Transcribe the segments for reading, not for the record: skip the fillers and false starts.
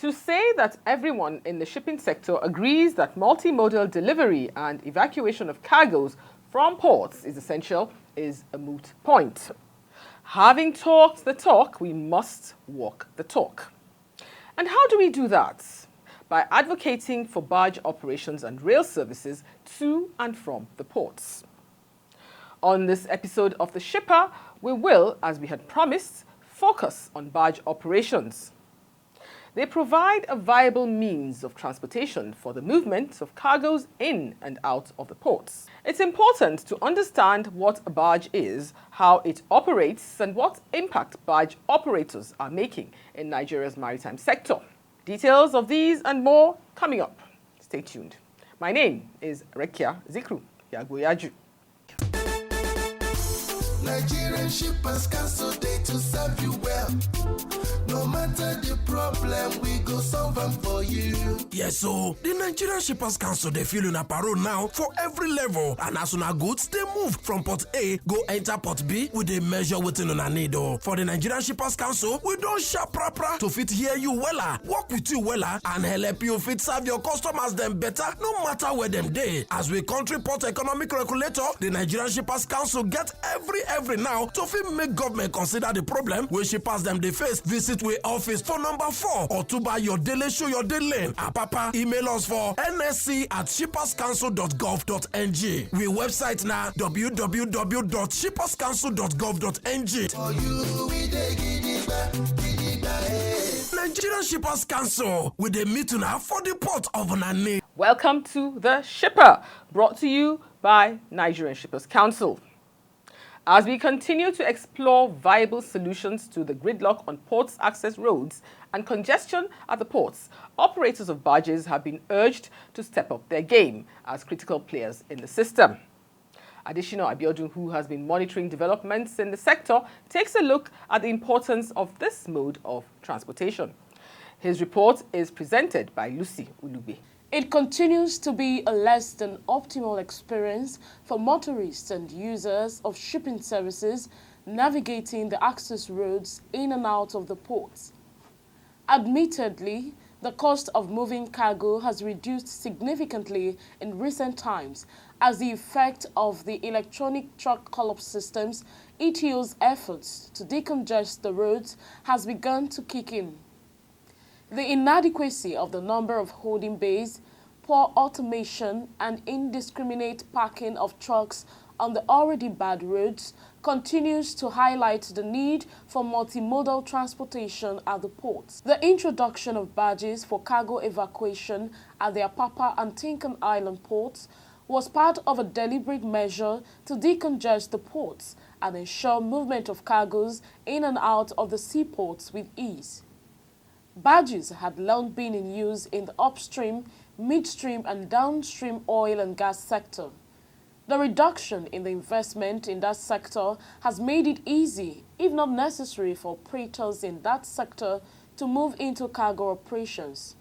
To say that everyone in the shipping sector agrees that multimodal delivery and evacuation of cargoes from ports is essential is a moot point. Having talked the talk, we must walk the talk. And how do we do that? By advocating for barge operations and rail services to and from the ports. On this episode of The Shipper, we will, as we had promised, focus on barge operations. They provide a viable means of transportation for the movement of cargoes in and out of the ports. It's important to understand what a barge is, how it operates, and what impact barge operators are making in Nigeria's maritime sector. Details of these and more coming up. Stay tuned. My name is Rekia Zikru Yagoyaju. Nigerian shippers cancel day to serve you well. No matter the problem, we go solve them for you. Yes, so the Nigerian Shippers Council, they feel in a parole now for every level. And as soon as goods, they move from port A, go enter port B with a measure within on a need. For the Nigerian Shippers Council, we don't sharp proper to fit hear you wella, work with you wella, and help you fit serve your customers them better, no matter where them day. As we country port economic regulator, the Nigerian Shippers Council get every now to fit make government consider the problem where shippers them they face. Visit we office for number 4 or to buy your daily show your daily. Papa, email us for nsc@shipperscouncil.gov.ng. We website now www.shipperscouncil.gov.ng. For you, we dey gidigba. Nigerian Shippers Council with a meeting now for the port of Nane. Welcome to The Shipper, brought to you by Nigerian Shippers Council. As we continue to explore viable solutions to the gridlock on ports access roads and congestion at the ports, operators of barges have been urged to step up their game as critical players in the system. Additional Abiodun, who has been monitoring developments in the sector, takes a look at the importance of this mode of transportation. His report is presented by Lucy Ulube. It continues to be a less than optimal experience for motorists and users of shipping services navigating the access roads in and out of the ports. Admittedly, the cost of moving cargo has reduced significantly in recent times as the effect of the electronic truck call-up systems, ETO's efforts to decongest the roads has begun to kick in. The inadequacy of the number of holding bays, poor automation, and indiscriminate parking of trucks on the already bad roads continues to highlight the need for multimodal transportation at the ports. The introduction of barges for cargo evacuation at the Apapa and Tinkan Island ports was part of a deliberate measure to decongest the ports and ensure movement of cargoes in and out of the seaports with ease. Barges had long been in use in the upstream, midstream, and downstream oil and gas sector. The reduction in the investment in that sector has made it easy, if not necessary, for operators in that sector to move into cargo operations.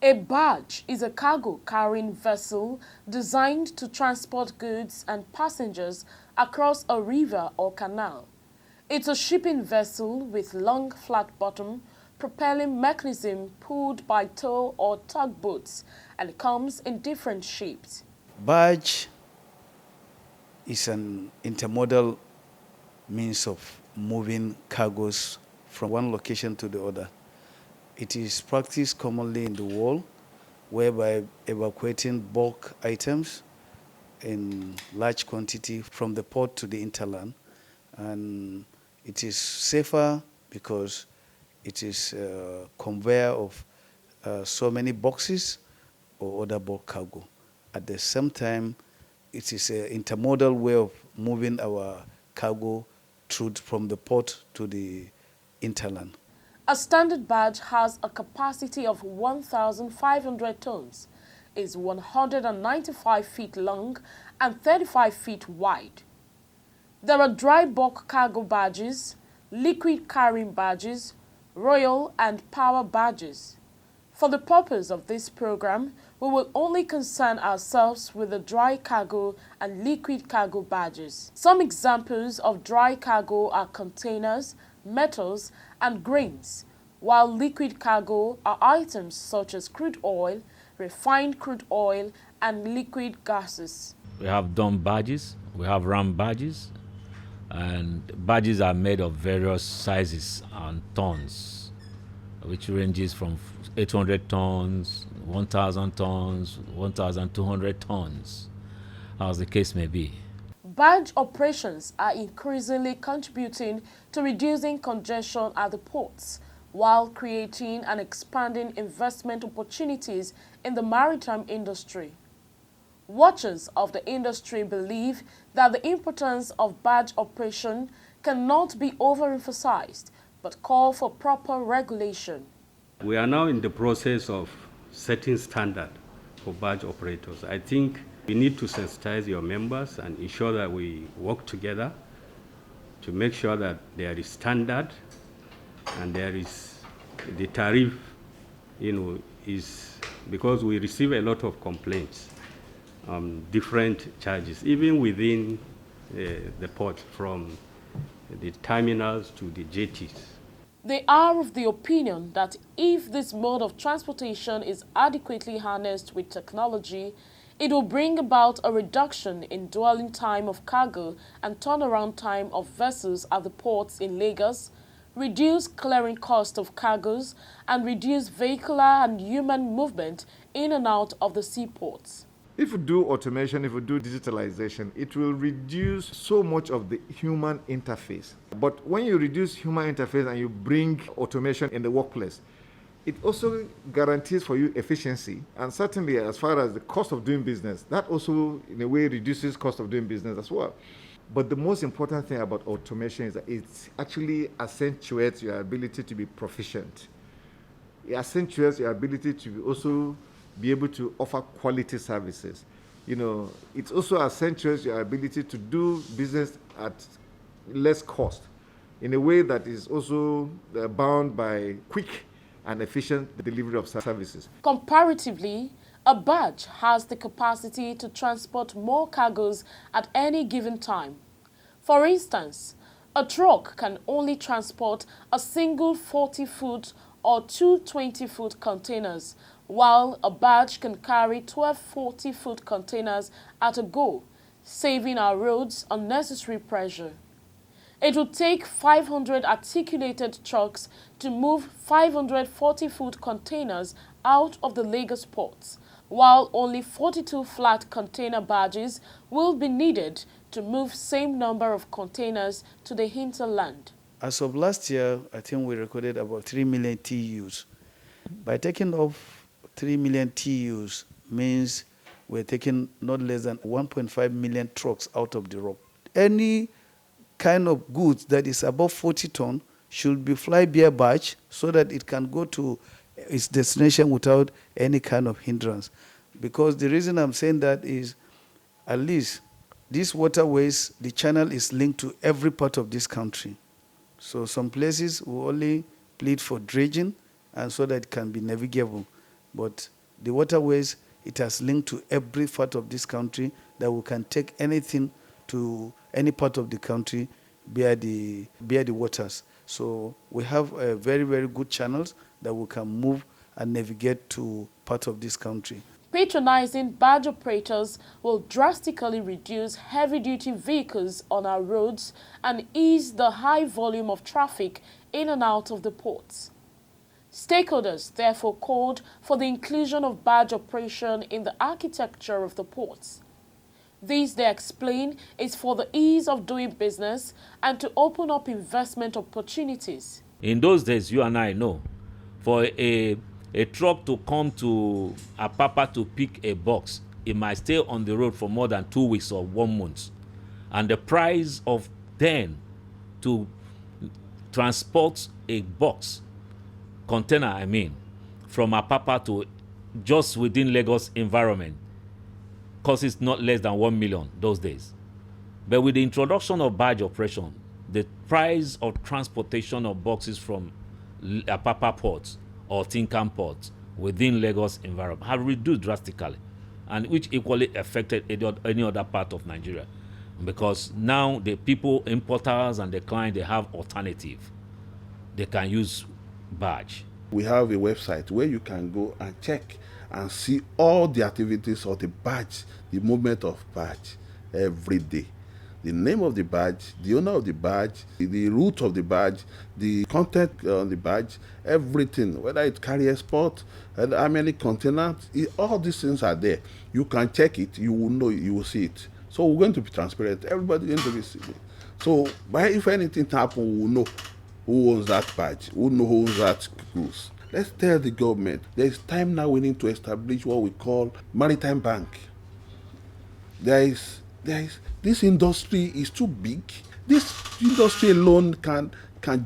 A barge is a cargo-carrying vessel designed to transport goods and passengers across a river or canal. It's a shipping vessel with long flat bottom, propelling mechanism pulled by tow or tugboats, and it comes in different shapes. Barge is an intermodal means of moving cargoes from one location to the other. It is practiced commonly in the world, whereby evacuating bulk items in large quantity from the port to the hinterland. And it is safer because it is a conveyor of so many boxes or other bulk cargo. At the same time, it is an intermodal way of moving our cargo through from the port to the hinterland. A standard barge has a capacity of 1,500 tons, is 195 feet long and 35 feet wide. There are dry bulk cargo barges, liquid carrying barges, royal and power barges. For the purpose of this program, we will only concern ourselves with the dry cargo and liquid cargo barges. Some examples of dry cargo are containers, metals, and grains, while liquid cargo are items such as crude oil, refined crude oil, and liquid gases. We have dump barges, we have ram barges, and barges are made of various sizes and tons, which ranges from 800 tons, 1,000 tons, 1,200 tons, as the case may be. Barge operations are increasingly contributing to reducing congestion at the ports, while creating and expanding investment opportunities in the maritime industry. Watchers of the industry believe that the importance of barge operation cannot be overemphasized, but call for proper regulation. We are now in the process of setting standard for barge operators. I think we need to sensitize your members and ensure that we work together to make sure that there is standard and there is the tariff, is because we receive a lot of complaints, different charges, even within the port, from the terminals to the jetties. They are of the opinion that if this mode of transportation is adequately harnessed with technology, it will bring about a reduction in dwelling time of cargo and turnaround time of vessels at the ports in Lagos, reduce clearing cost of cargoes, and reduce vehicular and human movement in and out of the seaports. If you do automation, if you do digitalization, it will reduce so much of the human interface. But when you reduce human interface and you bring automation in the workplace, it also guarantees for you efficiency. And certainly as far as the cost of doing business, that also in a way reduces cost of doing business as well. But the most important thing about automation is that it actually accentuates your ability to be proficient. It accentuates your ability to also be able to offer quality services. It also accentuates your ability to do business at less cost in a way that is also bound by quick and efficient delivery of services. Comparatively, a barge has the capacity to transport more cargoes at any given time. For instance, a truck can only transport a single 40-foot or two 20-foot containers, while a barge can carry 12 40-foot containers at a go, saving our roads unnecessary pressure. It would take 500 articulated trucks to move 500 40-foot containers out of the Lagos ports, while only 42 flat container barges will be needed to move same number of containers to the hinterland. As of last year, I think we recorded about 3 million TEUs. By taking off 3 million TEUs means we're taking not less than 1.5 million trucks out of the road. Any kind of goods that is above 40 ton should be fly-bear barge so that it can go to its destination without any kind of hindrance. Because the reason I'm saying that is, at least these waterways, the channel is linked to every part of this country. So some places will only plead for dredging and so that it can be navigable. But the waterways, it has linked to every part of this country that we can take anything to any part of the country via the waters. So we have very, very good channels that we can move and navigate to part of this country. Patronizing barge operators will drastically reduce heavy-duty vehicles on our roads and ease the high volume of traffic in and out of the ports. Stakeholders therefore called for the inclusion of barge operation in the architecture of the ports. This, they explain, is for the ease of doing business and to open up investment opportunities. In those days, you and I know, for a truck to come to Apapa to pick a box, it might stay on the road for more than 2 weeks or 1 month. And the price of then to transport a box, container I mean, from Apapa to just within Lagos environment, costs not less than 1 million those days. But with the introduction of barge operation, the price of transportation of boxes from Apapa ports or Tinkan ports within Lagos environment have reduced drastically, and which equally affected any other part of Nigeria, because now the people, importers and the client, they have alternative. They can use barge. We have a website where you can go and check and see all the activities of the barge, the movement of barge every day. The name of the barge, the owner of the barge, the route of the barge, the content on the barge, everything, whether it carry export, how many containers, all these things are there. You can check it, you will know, you will see it. So we're going to be transparent. Everybody's going to be seeing it. So if anything happens, we will know who owns that barge, we will know who owns that cruise. Let's tell the government, there's time now we need to establish what we call maritime bank. This industry is too big. This industry alone can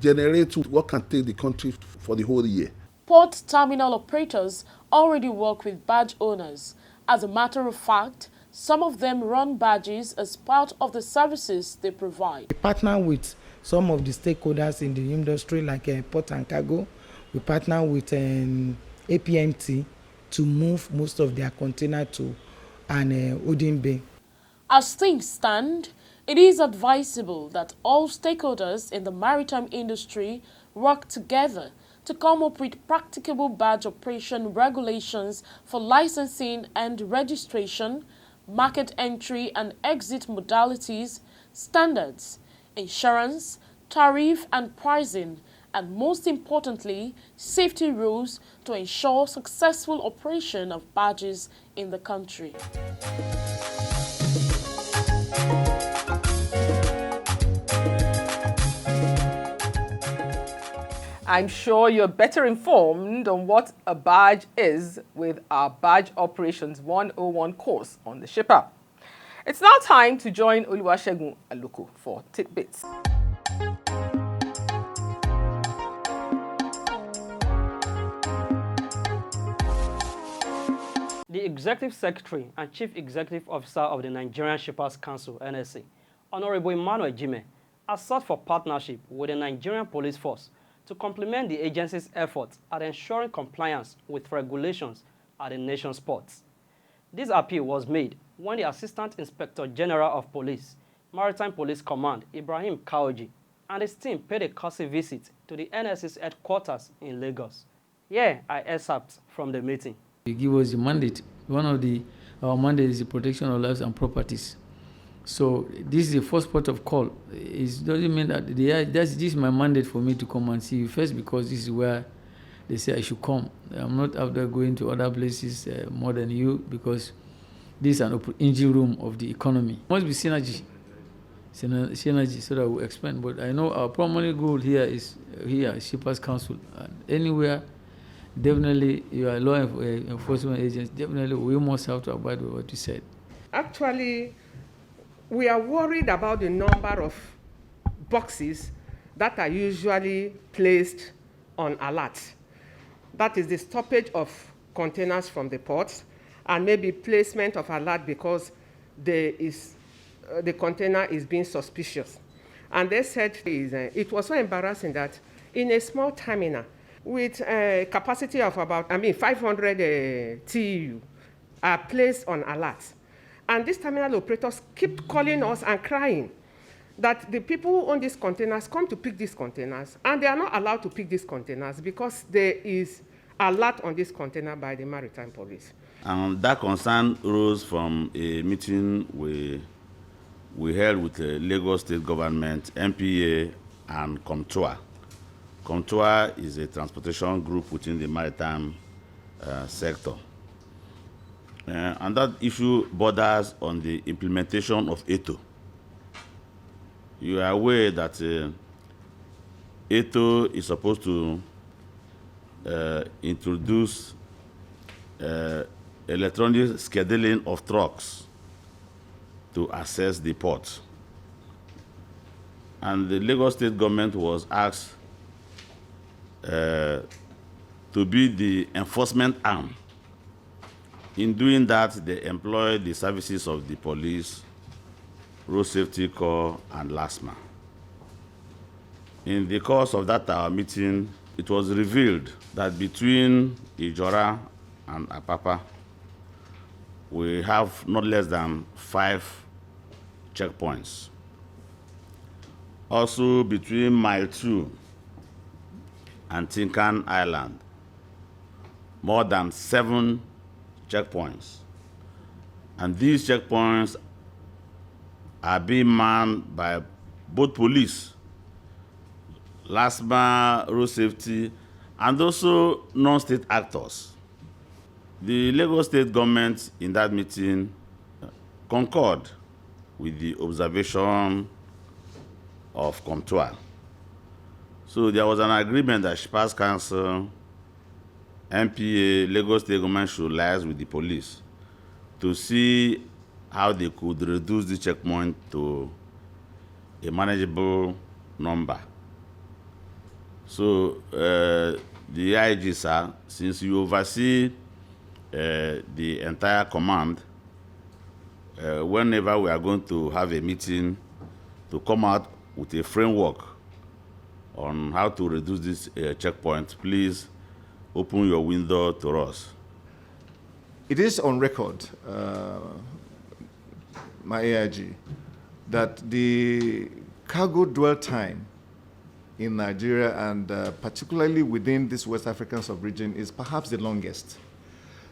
generate what can take the country for the whole year. Port terminal operators already work with barge owners. As a matter of fact, some of them run barges as part of the services they provide. We partner with some of the stakeholders in the industry like Port and Cargo. We partner with APMT to move most of their container to Odin Bay. As things stand, it is advisable that all stakeholders in the maritime industry work together to come up with practicable barge operation regulations for licensing and registration, market entry and exit modalities, standards, insurance, tariff and pricing, and most importantly, safety rules to ensure successful operation of barges in the country. I'm sure you're better informed on what a barge is with our Barge Operations 101 course on the shipper. It's now time to join Oluwasegun Aluko for tidbits. The Executive Secretary and Chief Executive Officer of the Nigerian Shippers Council, NSC, Honorable Emmanuel Jime, has sought for partnership with the Nigerian Police Force to complement the agency's efforts at ensuring compliance with regulations at the nation's ports. This appeal was made when the Assistant Inspector General of Police, Maritime Police Command, Ibrahim Kaoji, and his team paid a courtesy visit to the NSC's headquarters in Lagos. Here are excerpts from the meeting. They give us a mandate. One of our mandate is the protection of lives and properties. So this is the first port of call. It doesn't mean that this is my mandate for me to come and see you first, because this is where they say I should come. I'm not out there going to other places more than you, because this is an engine room of the economy. It must be synergy so that we expand. But I know our primary goal here is Shippers Council. And anywhere, definitely you are law enforcement agents, definitely we must have to abide with what you said. Actually, we are worried about the number of boxes that are usually placed on alert. That is the stoppage of containers from the ports, and maybe placement of alert because the container is being suspicious. And they said it was so embarrassing that in a small terminal with a capacity of about 500 TEU are placed on alert. And these terminal operators keep calling us and crying that the people who own these containers come to pick these containers, and they are not allowed to pick these containers because there is alert on this container by the maritime police. And that concern rose from a meeting we held with the Lagos State Government, MPA, and COMTOA. COMTOA is a transportation group within the maritime sector. And that issue borders on the implementation of ETO. You are aware that ETO is supposed to introduce electronic scheduling of trucks to access the port. And the Lagos State government was asked to be the enforcement arm. In doing that, they employed the services of the police, Road Safety Corps, and LASMA. In the course of that our meeting, it was revealed that between Ijora and Apapa, we have not less than 5 checkpoints. Also, between Mile 2 and Tinkan Island, more than 7 checkpoints. And these checkpoints are being manned by both police, LASMA, Road Safety, and also non-state actors. The Lagos State government in that meeting concurred with the observation of COMTOA. So there was an agreement that Shippers Council, MPA, Lagos State government should liaise with the police to see how they could reduce the checkpoint to a manageable number. So the IG, sir, since you oversee the entire command, whenever we are going to have a meeting to come out with a framework on how to reduce this checkpoint, please open your window to us. It is on record, my AIG, that the cargo dwell time in Nigeria and particularly within this West African sub-region is perhaps the longest.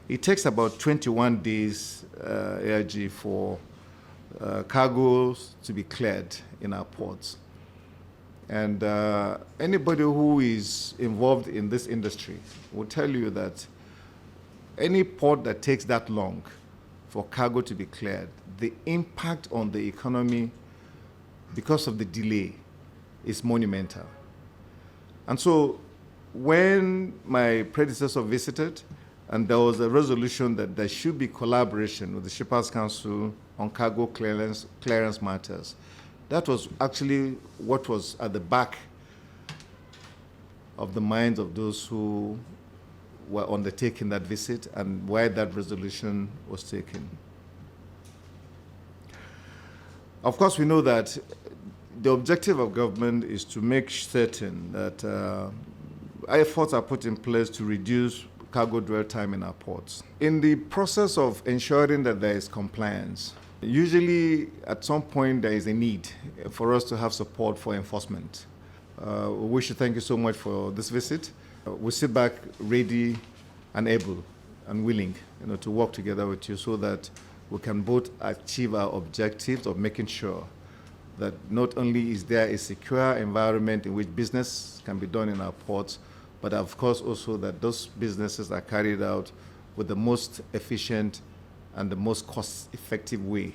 It takes about 21 days, AIG, for cargoes to be cleared in our ports. And anybody who is involved in this industry will tell you that any port that takes that long for cargo to be cleared, the impact on the economy because of the delay is monumental. And so when my predecessor visited, and there was a resolution that there should be collaboration with the Shippers Council on cargo clearance matters, that was actually what was at the back of the minds of those who were undertaking that visit and why that resolution was taken. Of course, we know that the objective of government is to make certain that efforts are put in place to reduce cargo dwell time in our ports. In the process of ensuring that there is compliance, usually at some point there is a need for us to have support for enforcement. We wish to thank you so much for this visit. We sit back ready and able and willing, to work together with you so that we can both achieve our objectives of making sure that not only is there a secure environment in which business can be done in our ports, but of course also that those businesses are carried out with the most efficient and the most cost-effective way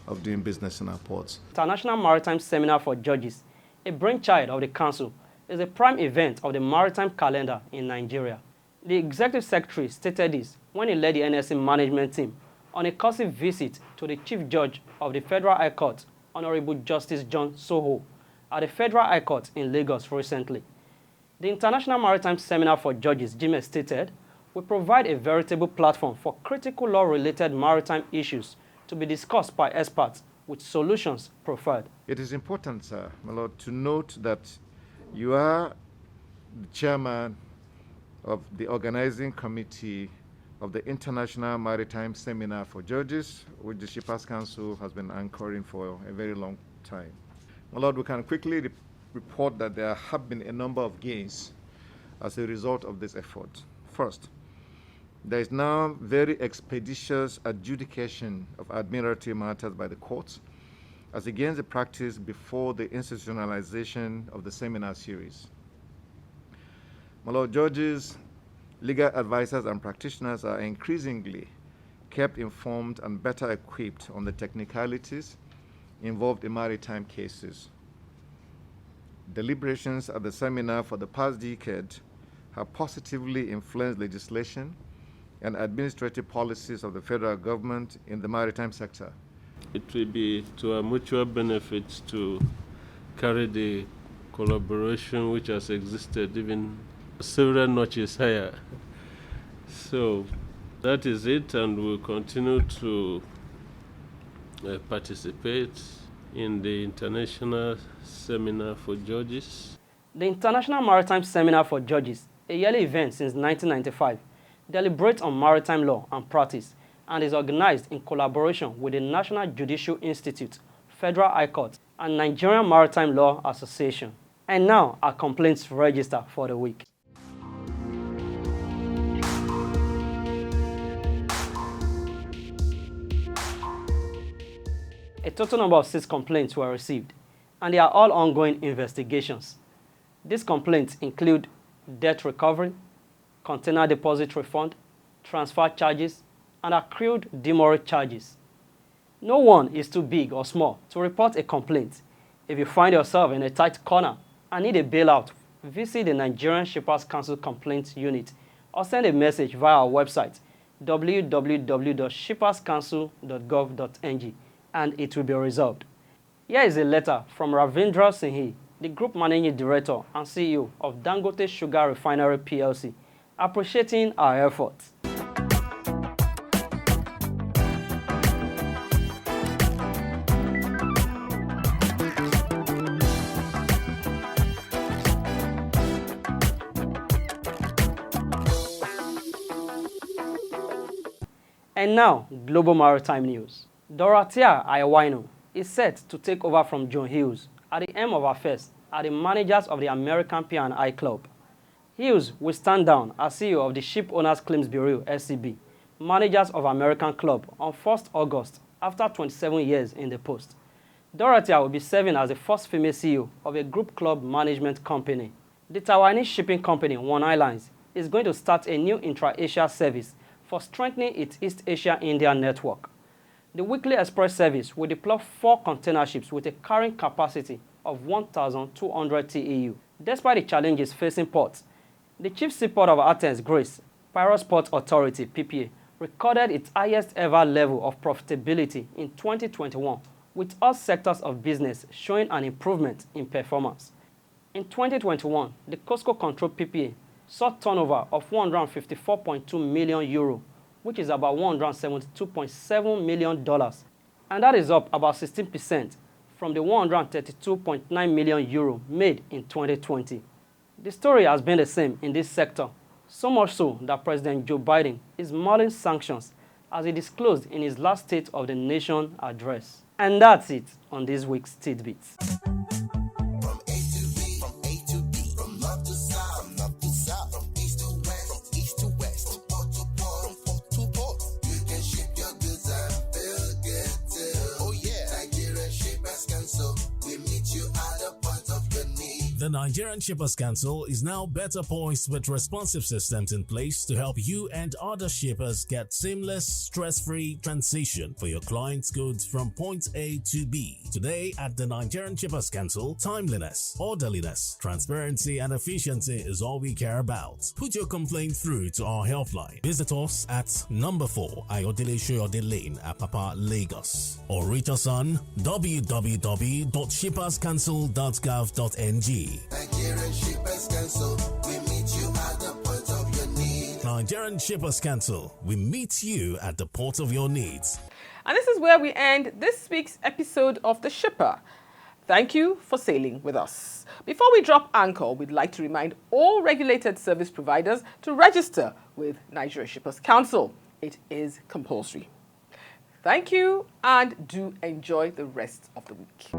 of doing business in our ports. International Maritime Seminar for Judges, a brainchild of the Council, is a prime event of the maritime calendar in Nigeria. The Executive Secretary stated this when he led the NSC management team on a courtesy visit to the Chief Judge of the Federal High Court, Honorable Justice John Soho, at the Federal High Court in Lagos recently. The International Maritime Seminar for Judges, Jime stated, will provide a veritable platform for critical law-related maritime issues to be discussed by experts with solutions preferred. It is important, sir, my lord, to note that you are the chairman of the organizing committee of the International Maritime Seminar for Judges, which the Shippers Council has been anchoring for a very long time. My lord, we can quickly report that there have been a number of gains as a result of this effort. First, There is now very expeditious adjudication of admiralty matters by the courts, as against the practice before the institutionalization of the seminar series. My Lord, judges, legal advisors, and practitioners are increasingly kept informed and better equipped on the technicalities involved in maritime cases. Deliberations at the seminar for the past decade have positively influenced legislation and administrative policies of the federal government in the maritime sector. It will be to our mutual benefit to carry the collaboration which has existed even several notches higher. So that is it, and we'll continue to participate in the International Seminar for Judges. The International Maritime Seminar for Judges, a yearly event since 1995, deliberates on maritime law and practice and is organized in collaboration with the National Judicial Institute, Federal High Court, and Nigerian Maritime Law Association. And now, our complaints register for the week. A total number of 6 complaints were received, and they are all ongoing investigations. These complaints include debt recovery, container deposit refund, transfer charges, and accrued demurrage charges. No one is too big or small to report a complaint. If you find yourself in a tight corner and need a bailout, visit the Nigerian Shippers Council Complaints Unit or send a message via our website www.shipperscouncil.gov.ng and it will be resolved. Here is a letter from Ravindra Singhi, the Group Managing Director and CEO of Dangote Sugar Refinery PLC, appreciating our efforts. And now, global maritime news. Dorothea Iwano is set to take over from John Hughes at the end of affairs at the managers of the American P&I Club. Hughes will stand down as CEO of the Ship Owners Claims Bureau, SCB, managers of American Club, on 1st August after 27 years in the post. Dorothea will be serving as the first female CEO of a group club management company. The Taiwanese shipping company, One Islands, is going to start a new intra-Asia service for strengthening its East Asia-India network. The weekly express service will deploy 4 container ships with a carrying capacity of 1,200 TEU. Despite the challenges facing ports, the chief seaport of Athens, Greece, Piraeus Port Authority, PPA, recorded its highest ever level of profitability in 2021, with all sectors of business showing an improvement in performance. In 2021, the COSCO-controlled PPA saw turnover of €154.2 million, which is about $172.7 million, and that is up about 16% from the €132.9 million made in 2020. The story has been the same in this sector, so much so that President Joe Biden is mulling sanctions as he disclosed in his last State of the Nation address. And that's it on this week's Tidbits. The Nigerian Shippers Council is now better poised with responsive systems in place to help you and other shippers get seamless, stress-free transition for your clients' goods from point A to B. Today at the Nigerian Shippers Council, timeliness, orderliness, transparency and efficiency is all we care about. Put your complaint through to our helpline. Visit us at number 4 Ayodele Shoyode Lane, Apapa, Lagos, or reach us on www.shipperscouncil.gov.ng. Nigerian Shippers Council, we meet you at the point of your need. Nigerian Shippers Council, we meet you at the port of your needs. And this is where we end this week's episode of The Shipper. Thank you for sailing with us. Before we drop anchor, we'd like to remind all regulated service providers to register with Nigerian Shippers Council. It is compulsory. Thank you and do enjoy the rest of the week.